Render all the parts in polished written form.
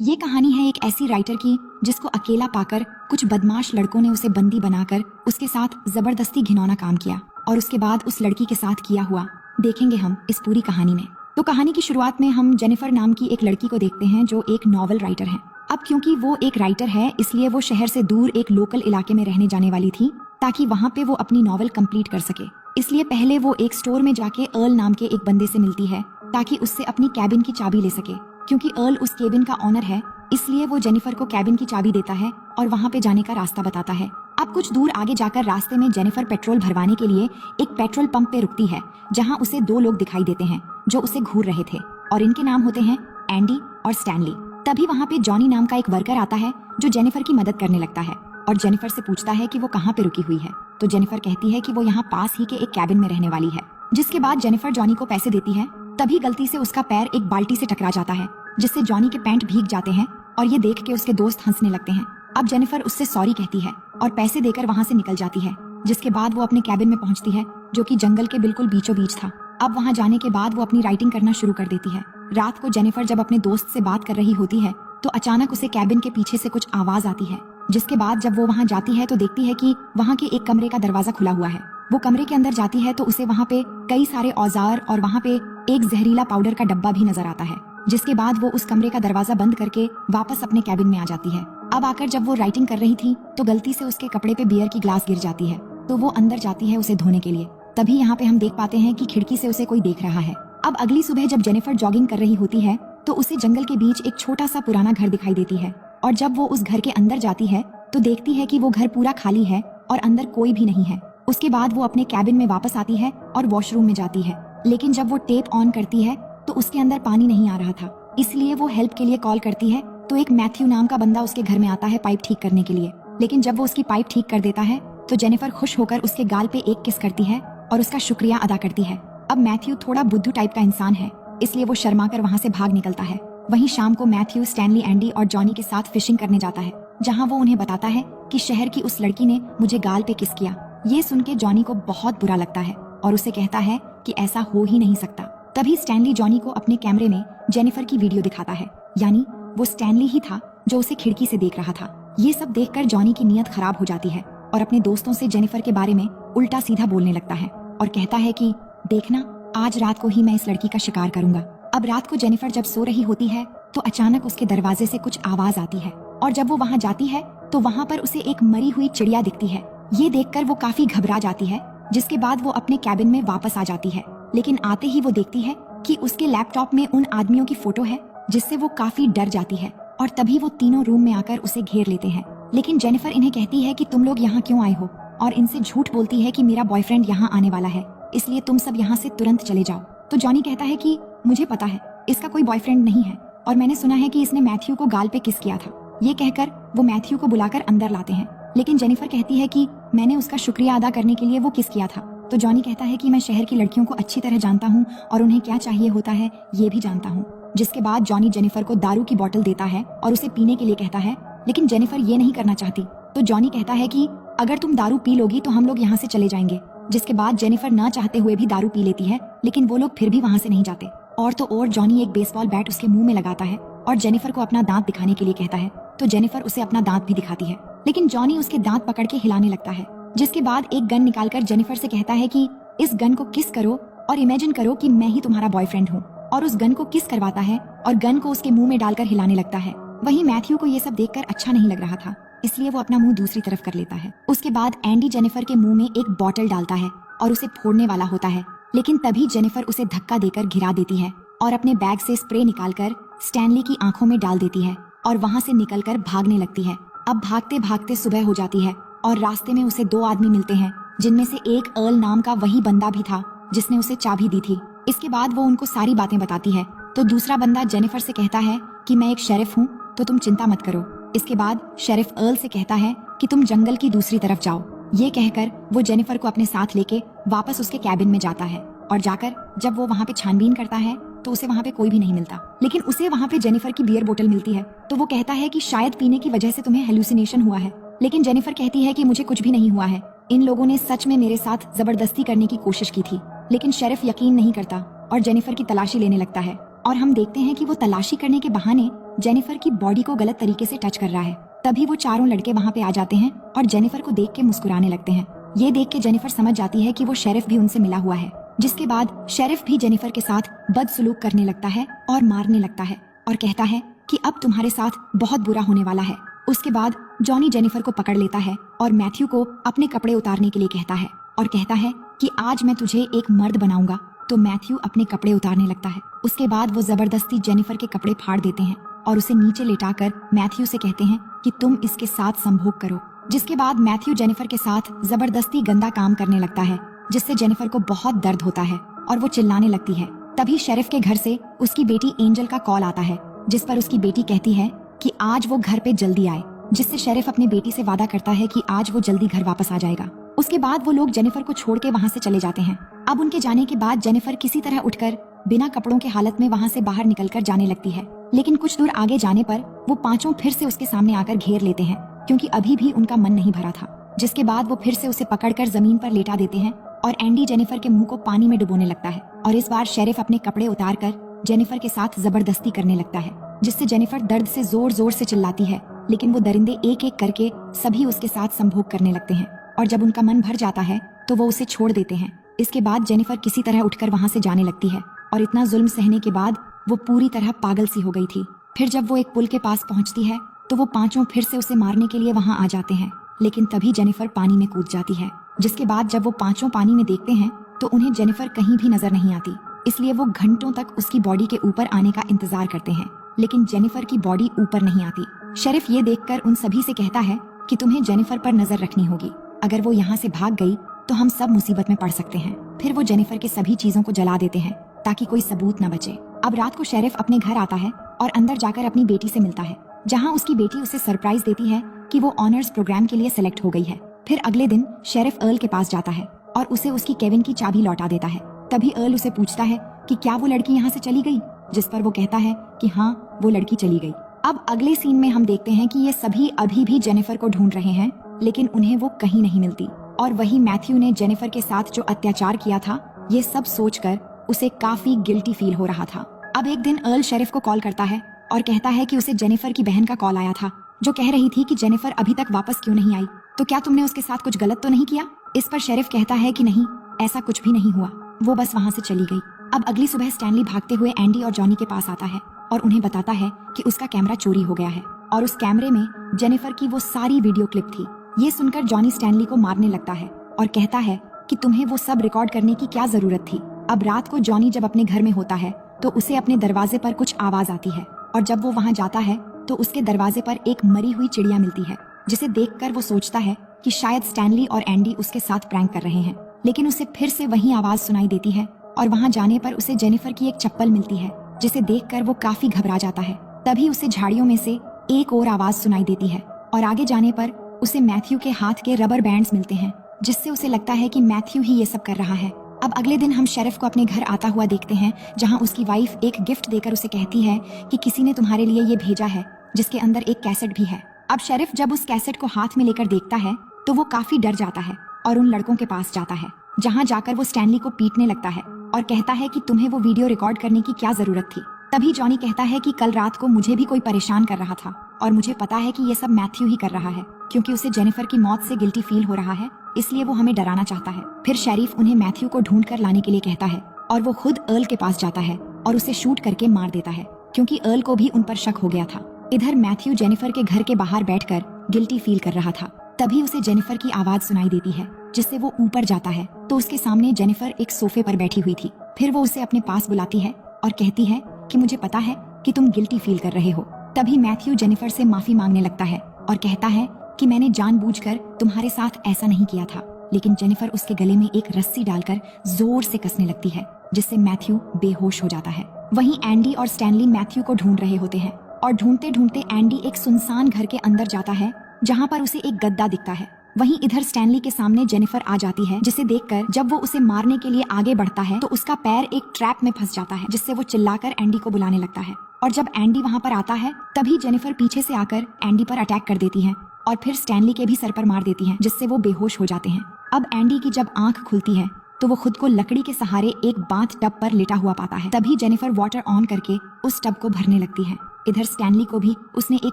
ये कहानी है एक ऐसी राइटर की जिसको अकेला पाकर कुछ बदमाश लड़कों ने उसे बंदी बनाकर उसके साथ जबरदस्ती घिनौना काम किया और उसके बाद उस लड़की के साथ किया हुआ देखेंगे हम इस पूरी कहानी में। तो कहानी की शुरुआत में हम जेनिफर नाम की एक लड़की को देखते हैं जो एक नॉवल राइटर है। अब क्योंकि वो एक राइटर है इसलिए वो शहर से दूर एक लोकल इलाके में रहने जाने वाली थी ताकि वहाँ पे वो अपनी नॉवल कंप्लीट कर सके। इसलिए पहले वो एक स्टोर में जाके अर्ल नाम के एक बंदे से मिलती है ताकि उससे अपनी कैबिन की चाबी ले सके। क्योंकि अर्ल उस केबिन का ऑनर है इसलिए वो जेनिफर को कैबिन की चाबी देता है और वहाँ पे जाने का रास्ता बताता है। अब कुछ दूर आगे जाकर रास्ते में जेनिफर पेट्रोल भरवाने के लिए एक पेट्रोल पंप पे रुकती है जहाँ उसे दो लोग दिखाई देते हैं जो उसे घूर रहे थे और इनके नाम होते हैं एंडी और स्टैनली। तभी वहाँ पे जॉनी नाम का एक वर्कर आता है जो जेनिफर की मदद करने लगता है और जेनिफर से पूछता है कि वो कहाँ पे रुकी हुई है। तो जेनिफर कहती है कि वो यहाँ पास ही के एक कैबिन में रहने वाली है। जिसके बाद जेनिफर जॉनी को पैसे देती है। तभी गलती से उसका पैर एक बाल्टी से टकरा जाता है जिससे जॉनी के पैंट भीग जाते हैं और ये देख के उसके दोस्त हंसने लगते हैं। अब जेनिफर उससे सॉरी कहती है और पैसे देकर वहाँ से निकल जाती है। जिसके बाद वो अपने कैबिन में पहुँचती है जो कि जंगल के बिल्कुल बीचों बीच था। अब वहाँ जाने के बाद वो अपनी राइटिंग करना शुरू कर देती है। रात को जेनिफर जब अपने दोस्त से बात कर रही होती है तो अचानक उसे कैबिन के पीछे से कुछ आवाज आती है। जिसके बाद जब वो वहाँ जाती है तो देखती है कि वहाँ के एक कमरे का दरवाजा खुला हुआ है। वो कमरे के अंदर जाती है तो उसे वहाँ पे कई सारे औजार और वहाँ पे एक जहरीला पाउडर का डब्बा भी नजर आता है। जिसके बाद वो उस कमरे का दरवाजा बंद करके वापस अपने कैबिन में आ जाती है। अब आकर जब वो राइटिंग कर रही थी तो गलती से उसके कपड़े पे बियर की ग्लास गिर जाती है तो वो अंदर जाती है उसे धोने के लिए। तभी यहाँ पे हम देख पाते हैं कि खिड़की से उसे कोई देख रहा है। अब अगली सुबह जब जेनिफर जॉगिंग कर रही होती है तो उसे जंगल के बीच एक छोटा सा पुराना घर दिखाई देती है और जब वो उस घर के अंदर जाती है तो देखती है कि वो घर पूरा खाली है और अंदर कोई भी नहीं है। उसके बाद वो अपने कैबिन में वापस आती है और वॉशरूम में जाती है। लेकिन जब वो टेप ऑन करती है तो उसके अंदर पानी नहीं आ रहा था। इसलिए वो हेल्प के लिए कॉल करती है तो एक मैथ्यू नाम का बंदा उसके घर में आता है पाइप ठीक करने के लिए। लेकिन जब वो उसकी पाइप ठीक कर देता है तो जेनिफर खुश होकर उसके गाल पे एक किस करती है और उसका शुक्रिया अदा करती है। अब मैथ्यू थोड़ा बुद्धू टाइप का इंसान है इसलिए वो शर्मा कर वहाँ से भाग निकलता है। वहीं शाम को मैथ्यू स्टैनली, एंडी और जॉनी के साथ फिशिंग करने जाता है जहाँ वो उन्हें बताता है कि शहर की उस लड़की ने मुझे गाल पे किस किया। ये सुन के जॉनी को बहुत बुरा लगता है और उसे कहता है कि ऐसा हो ही नहीं सकता। तभी स्टैनली जॉनी को अपने कैमरे में जेनिफर की वीडियो दिखाता है, यानी वो स्टैनली ही था जो उसे खिड़की से देख रहा था। ये सब देखकर जॉनी की नीयत खराब हो जाती है और अपने दोस्तों से जेनिफर के बारे में उल्टा सीधा बोलने लगता है और कहता है कि देखना, आज रात को ही मैं इस लड़की का शिकार करूंगा। अब रात को जेनिफर जब सो रही होती है तो अचानक उसके दरवाजे से कुछ आवाज आती है और जब वो वहाँ जाती है तो वहाँ पर उसे एक मरी हुई चिड़िया दिखती है। ये देखकर वो काफी घबरा जाती है। जिसके बाद वो अपने कैबिन में वापस आ जाती है। लेकिन आते ही वो देखती है कि उसके लैपटॉप में उन आदमियों की फोटो है जिससे वो काफी डर जाती है और तभी वो तीनों रूम में आकर उसे घेर लेते हैं। लेकिन जेनिफर इन्हें कहती है कि तुम लोग यहाँ क्यों आए हो और इनसे झूठ बोलती है कि मेरा बॉयफ्रेंड यहाँ आने वाला है इसलिए तुम सब यहाँ से तुरंत चले जाओ। तो जॉनी कहता है कि मुझे पता है इसका कोई बॉयफ्रेंड नहीं है और मैंने सुना है कि इसने मैथ्यू को गाल पे किस किया था। ये कहकर वो मैथ्यू को बुलाकर अंदर लाते हैं। लेकिन जेनिफर कहती है कि मैंने उसका शुक्रिया अदा करने के लिए वो किस किया था। तो जॉनी कहता है कि मैं शहर की लड़कियों को अच्छी तरह जानता हूँ और उन्हें क्या चाहिए होता है ये भी जानता हूँ। जिसके बाद जॉनी जेनिफर को दारू की बोतल देता है और उसे पीने के लिए कहता है, लेकिन जेनिफर ये नहीं करना चाहती। तो जॉनी कहता है कि अगर तुम दारू पी लोगी तो हम लोग यहाँ से चले जाएंगे। जिसके बाद जेनिफर ना चाहते हुए भी दारू पी लेती है लेकिन वो लोग फिर भी वहाँ से नहीं जाते। और तो और जॉनी एक बेसबॉल बैट उसके मुंह में लगाता है और जेनिफर को अपना दांत दिखाने के लिए कहता है। तो जेनिफर उसे अपना दांत भी दिखाती है लेकिन जॉनी उसके दांत पकड़ के हिलाने लगता है। जिसके बाद एक गन निकालकर जेनिफर से कहता है कि इस गन को किस करो और इमेजिन करो कि मैं ही तुम्हारा बॉयफ्रेंड हूँ। और उस गन को किस करवाता है और गन को उसके मुंह में डालकर हिलाने लगता है। वहीं मैथ्यू को ये सब देखकर अच्छा नहीं लग रहा था इसलिए वो अपना मुंह दूसरी तरफ कर लेता है। उसके बाद एंडी जेनिफर के मुंह में एक बॉटल डालता है और उसे फोड़ने वाला होता है लेकिन तभी जेनिफर उसे धक्का देकर गिरा देती है और अपने बैग से स्प्रे निकालकर स्टैनली की आंखों में डाल देती है और वहाँ से निकलकर भागने लगती है। अब भागते भागते सुबह हो जाती है और रास्ते में उसे दो आदमी मिलते हैं जिनमें से एक अर्ल नाम का वही बंदा भी था जिसने उसे चाबी दी थी। इसके बाद वो उनको सारी बातें बताती है। तो दूसरा बंदा जेनिफर से कहता है कि मैं एक शेरिफ हूँ तो तुम चिंता मत करो। इसके बाद शेरिफ अर्ल से कहता है कि तुम जंगल की दूसरी तरफ जाओ। ये कहकर वो जेनिफर को अपने साथ लेके वापस उसके कैबिन में जाता है और जाकर जब वो वहाँ पे छानबीन करता है तो उसे वहाँ पे कोई भी नहीं मिलता। लेकिन उसे वहाँ पे जेनिफर की बियर बोतल मिलती है तो वो कहता है कि शायद पीने की वजह से तुम्हें हेलुसिनेशन हुआ है। लेकिन जेनिफर कहती है कि मुझे कुछ भी नहीं हुआ है, इन लोगों ने सच में मेरे साथ जबरदस्ती करने की कोशिश की थी। लेकिन शेरिफ यकीन नहीं करता और जेनिफर की तलाशी लेने लगता है और हम देखते हैं कि वो तलाशी करने के बहाने जेनिफर की बॉडी को गलत तरीके से टच कर रहा है। तभी वो चारों लड़के वहाँ पे आ जाते हैं और जेनिफर को देख के मुस्कुराने लगते हैं। ये देख के जेनिफर समझ जाती है कि वो शेरिफ भी उनसे मिला हुआ है, जिसके बाद शेरिफ भी जेनिफर के साथ बदसलूक करने लगता है और मारने लगता है और कहता है कि अब तुम्हारे साथ बहुत बुरा होने वाला है। उसके बाद जॉनी जेनिफर को पकड़ लेता है और मैथ्यू को अपने कपड़े उतारने के लिए कहता है और कहता है कि आज मैं तुझे एक मर्द बनाऊंगा। तो मैथ्यू अपने कपड़े उतारने लगता है। उसके बाद वो जबरदस्ती जेनिफर के कपड़े फाड़ देते हैं और उसे नीचे लेटाकर मैथ्यू से कहते हैं कि तुम इसके साथ संभोग करो। जिसके बाद मैथ्यू जेनिफर के साथ जबरदस्ती गंदा काम करने लगता है, जिससे जेनिफर को बहुत दर्द होता है और वो चिल्लाने लगती है। तभी शेरिफ के घर से उसकी बेटी एंजल का कॉल आता है, जिस पर उसकी बेटी कहती है कि आज वो घर पे जल्दी आए, जिससे शेरिफ अपनी बेटी से वादा करता है कि आज वो जल्दी घर वापस आ जाएगा। उसके बाद वो लोग जेनिफर को छोड़ के वहाँ से चले जाते हैं। अब उनके जाने के बाद जेनिफर किसी तरह उठकर बिना कपड़ों के हालत में वहाँ से बाहर निकलकर जाने लगती है, लेकिन कुछ दूर आगे जाने पर वो पांचों फिर से उसके सामने आकर घेर लेते हैं, क्योंकि अभी भी उनका मन नहीं भरा था। जिसके बाद वो फिर से उसे पकड़कर जमीन पर लेटा देते हैं और एंडी जेनिफर के मुंह को पानी में डुबोने लगता है और इस बार शेरिफ अपने कपड़े उतार कर जेनिफर के साथ जबरदस्ती करने लगता है, जिससे जेनिफर दर्द से जोर जोर से चिल्लाती है। लेकिन वो दरिंदे एक एक करके सभी उसके साथ संभोग करने लगते हैं और जब उनका मन भर जाता है तो वो उसे छोड़ देते हैं। इसके बाद जेनिफर किसी तरह उठकर वहाँ से जाने लगती है और इतना जुल्म सहने के बाद वो पूरी तरह पागल सी हो गई थी। फिर जब वो एक पुल के पास पहुँचती है तो वो पांचों फिर से उसे मारने के लिए वहाँ आ जाते हैं, लेकिन तभी जेनिफर पानी में कूद जाती है। जिसके बाद जब वो पांचों पानी में देखते हैं तो उन्हें जेनिफर कहीं भी नजर नहीं आती, इसलिए वो घंटों तक उसकी बॉडी के ऊपर आने का इंतजार करते हैं, लेकिन जेनिफर की बॉडी ऊपर नहीं आती। शेरिफ ये देखकर उन सभी से कहता है कि तुम्हें जेनिफर पर नजर रखनी होगी, अगर वो यहाँ से भाग गई तो हम सब मुसीबत में पड़ सकते हैं। फिर वो जेनिफर के सभी चीजों को जला देते हैं ताकि कोई सबूत न बचे। अब रात को शेरिफ अपने घर आता है और अंदर जाकर अपनी बेटी से मिलता है, जहाँ उसकी बेटी उसे सरप्राइज देती है कि वो ऑनर्स प्रोग्राम के लिए सेलेक्ट हो गई है। फिर अगले दिन शेरिफ अर्ल के पास जाता है और उसे उसकी केविन की चाबी लौटा देता है। तभी अर्ल उसे पूछता है कि क्या वो लड़की यहाँ से चली गई, जिस पर वो कहता है कि हाँ, वो लड़की चली गई। अब अगले सीन में हम देखते हैं कि ये सभी अभी भी जेनिफर को ढूंढ रहे हैं, लेकिन उन्हें वो कहीं नहीं मिलती और वही मैथ्यू ने जेनिफर के साथ जो अत्याचार किया था, ये सब सोचकर उसे काफी गिल्टी फील हो रहा था। अब एक दिन अर्ल शेरिफ को कॉल करता है और कहता है कि उसे जेनिफर की बहन का कॉल आया था, जो कह रही थी कि जेनिफर अभी तक वापस क्यों नहीं आई, तो क्या तुमने उसके साथ कुछ गलत तो नहीं किया। इस पर शेरिफ कहता है कि नहीं, ऐसा कुछ भी नहीं हुआ, वो बस वहाँ से चली गई। अब अगली सुबह स्टैनली भागते हुए एंडी और जॉनी के पास आता है और उन्हें बताता है कि उसका कैमरा चोरी हो गया है और उस कैमरे में जेनिफर की वो सारी वीडियो क्लिप थी। ये सुनकर जॉनी स्टैनली को मारने लगता है और कहता है कि तुम्हें वो सब रिकॉर्ड करने की क्या जरूरत थी। अब रात को जॉनी जब अपने घर में होता है तो उसे अपने दरवाजे पर कुछ आवाज आती है और जब वो वहाँ जाता है तो उसके दरवाजे पर एक मरी हुई चिड़िया मिलती है, जिसे देखकर वो सोचता है कि शायद स्टैनली और एंडी उसके साथ प्रैंक कर रहे हैं। लेकिन उसे फिर से वही आवाज सुनाई देती है और वहाँ जाने पर उसे जेनिफर की एक चप्पल मिलती है, जिसे देखकर वो काफी घबरा जाता है। तभी उसे झाड़ियों में से एक और आवाज सुनाई देती है और आगे जाने पर उसे मैथ्यू के हाथ के रबर बैंड्स मिलते हैं, जिससे उसे लगता है कि मैथ्यू ही ये सब कर रहा है। अब अगले दिन हम शेरिफ को अपने घर आता हुआ देखते हैं, जहाँ उसकी वाइफ एक गिफ्ट देकर उसे कहती है कि किसी ने तुम्हारे लिए ये भेजा है, जिसके अंदर एक कैसेट भी है। अब शेरिफ जब उस कैसेट को हाथ में लेकर देखता है तो वो काफी डर जाता है और उन लड़कों के पास जाता है, जहाँ जाकर वो स्टैनली को पीटने लगता है और कहता है कि तुम्हें वो वीडियो रिकॉर्ड करने की क्या जरूरत थी। तभी जॉनी कहता है कि कल रात को मुझे भी कोई परेशान कर रहा था और मुझे पता है कि ये सब मैथ्यू ही कर रहा है, क्योंकि उसे जेनिफर की मौत से गिल्टी फील हो रहा है, इसलिए वो हमें डराना चाहता है। फिर शेरिफ उन्हें मैथ्यू को ढूंढ कर लाने के लिए कहता है और वो खुद अर्ल के पास जाता है और उसे शूट करके मार देता है, क्योंकि अर्ल को भी उन पर शक हो गया था। इधर मैथ्यू जेनिफर के घर के बाहर बैठकर गिल्टी फील कर रहा था। तभी उसे जेनिफर की आवाज सुनाई देती है, जिससे वो ऊपर जाता है तो उसके सामने जेनिफर एक सोफे पर बैठी हुई थी। फिर वो उसे अपने पास बुलाती है और कहती है कि मुझे पता है कि तुम गिल्टी फील कर रहे हो। तभी मैथ्यू जेनिफर से माफी मांगने लगता है और कहता है कि मैंने जानबूझकर तुम्हारे साथ ऐसा नहीं किया था, लेकिन जेनिफर उसके गले में एक रस्सी डालकर जोर से कसने लगती है, जिससे मैथ्यू बेहोश हो जाता है। वहीं एंडी और स्टैनली मैथ्यू को ढूंढ रहे होते हैं और ढूंढते ढूंढते एंडी एक सुनसान घर के अंदर जाता है, जहाँ पर उसे एक गद्दा दिखता है। वहीं इधर स्टैनली के सामने जेनिफर आ जाती है, जिसे देखकर जब वो उसे मारने के लिए आगे बढ़ता है तो उसका पैर एक ट्रैप में फंस जाता है, जिससे वो चिल्लाकर एंडी को बुलाने लगता है। और जब एंडी वहाँ पर आता है तभी जेनिफर पीछे से आकर एंडी पर अटैक कर देती है और फिर स्टैनली के भी सर पर मार देती है, जिससे वो बेहोश हो जाते हैं। अब एंडी की जब आंख खुलती है तो वो खुद को लकड़ी के सहारे एक बाथ टब पर लेटा हुआ पाता है। तभी जेनिफर वाटर ऑन करके उस टब को भरने लगती है इधर स्टैनली को भी उसने एक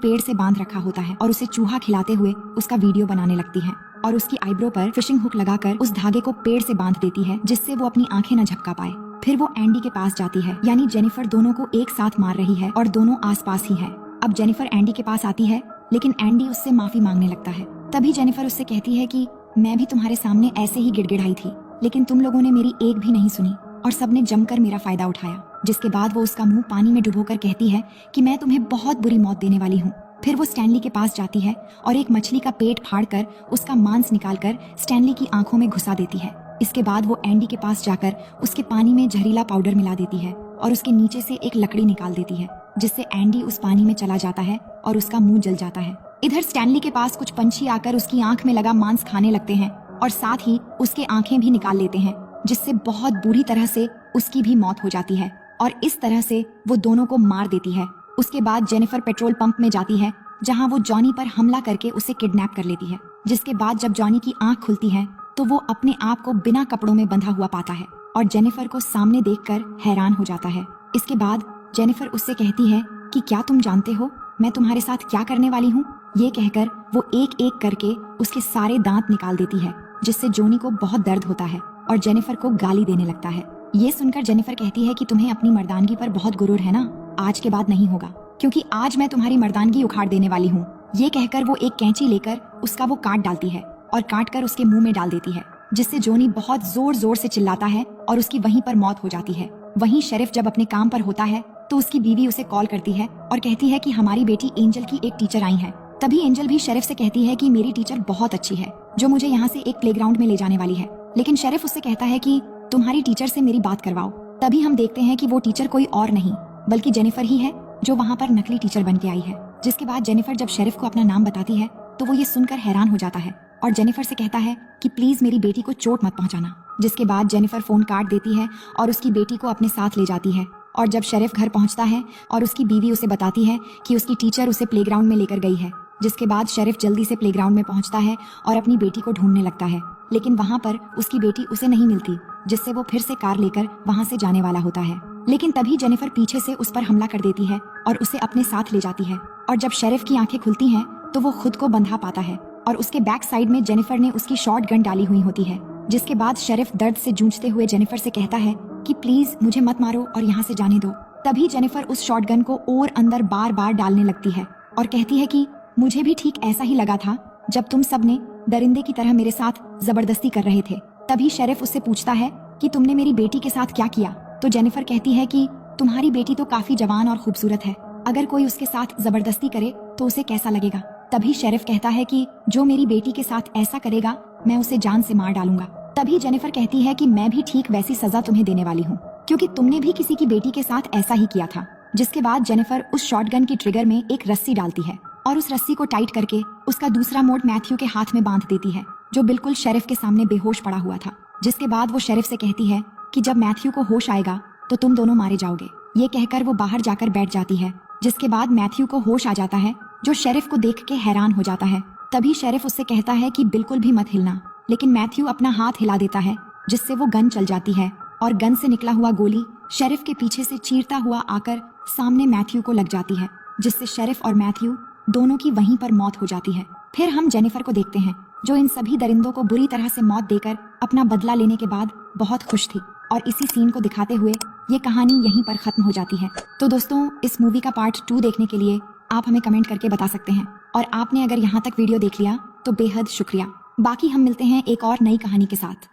पेड़ से बांध रखा होता है और उसे चूहा खिलाते हुए उसका वीडियो बनाने लगती है और उसकी आईब्रो पर फिशिंग हुक लगाकर उस धागे को पेड़ से बांध देती है जिससे वो अपनी आंखें न झपका पाए। फिर वो एंडी के पास जाती है, यानी जेनिफर दोनों को एक साथ मार रही है और दोनों आसपास ही है। अब जेनिफर एंडी के पास आती है, लेकिन एंडी उससे माफी मांगने लगता है। तभी जेनिफर उससे कहती है कि मैं भी तुम्हारे सामने ऐसे ही गिड़गिड़ाई थी, लेकिन तुम लोगों ने मेरी एक भी नहीं सुनी और सबने जमकर मेरा फायदा उठाया। जिसके बाद वो उसका मुंह पानी में डुबोकर कहती है कि मैं तुम्हें बहुत बुरी मौत देने वाली हूँ। फिर वो स्टैनली के पास जाती है और एक मछली का पेट फाड़कर उसका मांस निकालकर स्टैनली की आंखों में घुसा देती है। इसके बाद वो एंडी के पास जाकर उसके पानी में जहरीला पाउडर मिला देती है और उसके नीचे से एक लकड़ी निकाल देती है, जिससे एंडी उस पानी में चला जाता है और उसका मुंह जल जाता है। इधर स्टैनली के पास कुछ पंछी आकर उसकी आंख में लगा मांस खाने लगते हैं और साथ ही उसके आंखें भी निकाल लेते हैं, जिससे बहुत बुरी तरह से उसकी भी मौत हो जाती है और इस तरह से वो दोनों को मार देती है। उसके बाद जेनिफर पेट्रोल पंप में जाती है, जहां वो जॉनी पर हमला करके उसे किडनैप कर लेती है। जिसके बाद जब जॉनी की आंख खुलती है तो वो अपने आप को बिना कपड़ों में बंधा हुआ पाता है और जेनिफर को सामने देखकर हैरान हो जाता है। इसके बाद जेनिफर उससे कहती है कि क्या तुम जानते हो मैं तुम्हारे साथ क्या करने वाली हूँ। ये कहकर वो एक एक करके उसके सारे दांत निकाल देती है, जिससे जॉनी को बहुत दर्द होता है और जेनिफर को गाली देने लगता है। ये सुनकर जेनिफर कहती है कि तुम्हें अपनी मर्दानगी पर बहुत गुरूर है ना, आज के बाद नहीं होगा, क्योंकि आज मैं तुम्हारी मर्दानगी उखाड़ देने वाली हूँ। ये कहकर वो एक कैंची लेकर उसका वो काट डालती है और काट कर उसके मुंह में डाल देती है, जिससे जॉनी बहुत जोर जोर से चिल्लाता है और उसकी वहीं पर मौत हो जाती है। वहीं शेरिफ जब अपने काम पर होता है तो उसकी बीवी उसे कॉल करती है और कहती है कि हमारी बेटी एंजल की एक टीचर आई है। तभी एंजल भी शेरिफ से कहती है कि मेरी टीचर बहुत अच्छी है, जो मुझे यहाँ से एक प्लेग्राउंड में ले जाने वाली है। लेकिन शेरिफ उससे कहता है कि तुम्हारी टीचर से मेरी बात करवाओ। तभी हम देखते हैं कि वो टीचर कोई और नहीं बल्कि जेनिफर ही है, जो वहाँ पर नकली टीचर बन के आई है। जिसके बाद जेनिफर जब शेरिफ को अपना नाम बताती है तो वो ये सुनकर हैरान हो जाता है और जेनिफर से कहता है कि प्लीज मेरी बेटी को चोट मत पहुंचाना। जिसके बाद जेनिफर फोन काट देती है और उसकी बेटी को अपने साथ ले जाती है। और जब शेरिफ घर पहुंचता है और उसकी बीवी उसे बताती है कि उसकी टीचर उसे प्लेग्राउंड में लेकर गई है। जिसके बाद शेरिफ जल्दी से प्लेग्राउंड में पहुंचता है और अपनी बेटी को ढूंढने लगता है, लेकिन वहाँ पर उसकी बेटी उसे नहीं मिलती, जिससे वो फिर से कार लेकर वहाँ से जाने वाला होता है। लेकिन तभी जेनिफर पीछे से उस पर हमला कर देती है और उसे अपने साथ ले जाती है। और जब शेरिफ की आंखें खुलती हैं तो वो खुद को बंधा पाता है और उसके बैक साइड में जेनिफर ने उसकी शॉर्ट गन डाली हुई होती है। जिसके बाद शेरिफ दर्द से जूझते हुए जेनिफर से कहता है कि प्लीज मुझे मत मारो और यहाँ से जाने दो। तभी जेनिफर उस शॉर्ट गन को और अंदर बार बार डालने लगती है और कहती है कि मुझे भी ठीक ऐसा ही लगा था जब तुम सब ने दरिंदे की तरह मेरे साथ जबरदस्ती कर रहे थे। तभी शेरिफ उससे पूछता है कि तुमने मेरी बेटी के साथ क्या किया। तो जेनिफर कहती है कि तुम्हारी बेटी तो काफी जवान और खूबसूरत है, अगर कोई उसके साथ जबरदस्ती करे तो उसे कैसा लगेगा। तभी शेरिफ कहता है कि जो मेरी बेटी के साथ ऐसा करेगा मैं उसे जान से मार डालूंगा। तभी जेनिफर कहती है कि मैं भी ठीक वैसी सजा तुम्हें देने वाली हूँ, क्योंकि तुमने भी किसी की बेटी के साथ ऐसा ही किया था। जिसके बाद जेनिफर उस शॉटगन की ट्रिगर में एक रस्सी डालती है और उस रस्सी को टाइट करके उसका दूसरा मोड़ मैथ्यू के हाथ में बांध देती है, जो बिल्कुल शेरिफ के सामने बेहोश पड़ा हुआ था। जिसके बाद वो शेरिफ से कहती है कि जब मैथ्यू को होश आएगा तो तुम दोनों मारे जाओगे। ये कहकर वो बाहर जाकर बैठ जाती है। जिसके बाद मैथ्यू को होश आ जाता है, जो शेरिफ को देख के हैरान हो जाता है। तभी शेरिफ उससे कहता है कि बिल्कुल भी मत हिलना, लेकिन मैथ्यू अपना हाथ हिला देता है, जिससे वो गन चल जाती है और गन से निकला हुआ गोली शेरिफ के पीछे से चीरता हुआ आकर सामने मैथ्यू को लग जाती है, जिससे शेरिफ और मैथ्यू दोनों की वहीं पर मौत हो जाती है। फिर हम जेनिफर को देखते हैं, जो इन सभी दरिंदों को बुरी तरह से मौत देकर अपना बदला लेने के बाद बहुत खुश थी। और इसी सीन को दिखाते हुए ये कहानी यहीं पर खत्म हो जाती है। तो दोस्तों, इस मूवी का पार्ट 2 देखने के लिए आप हमें कमेंट करके बता सकते हैं, और आपने अगर यहाँ तक वीडियो देख लिया तो बेहद शुक्रिया। बाकी हम मिलते हैं एक और नई कहानी के साथ।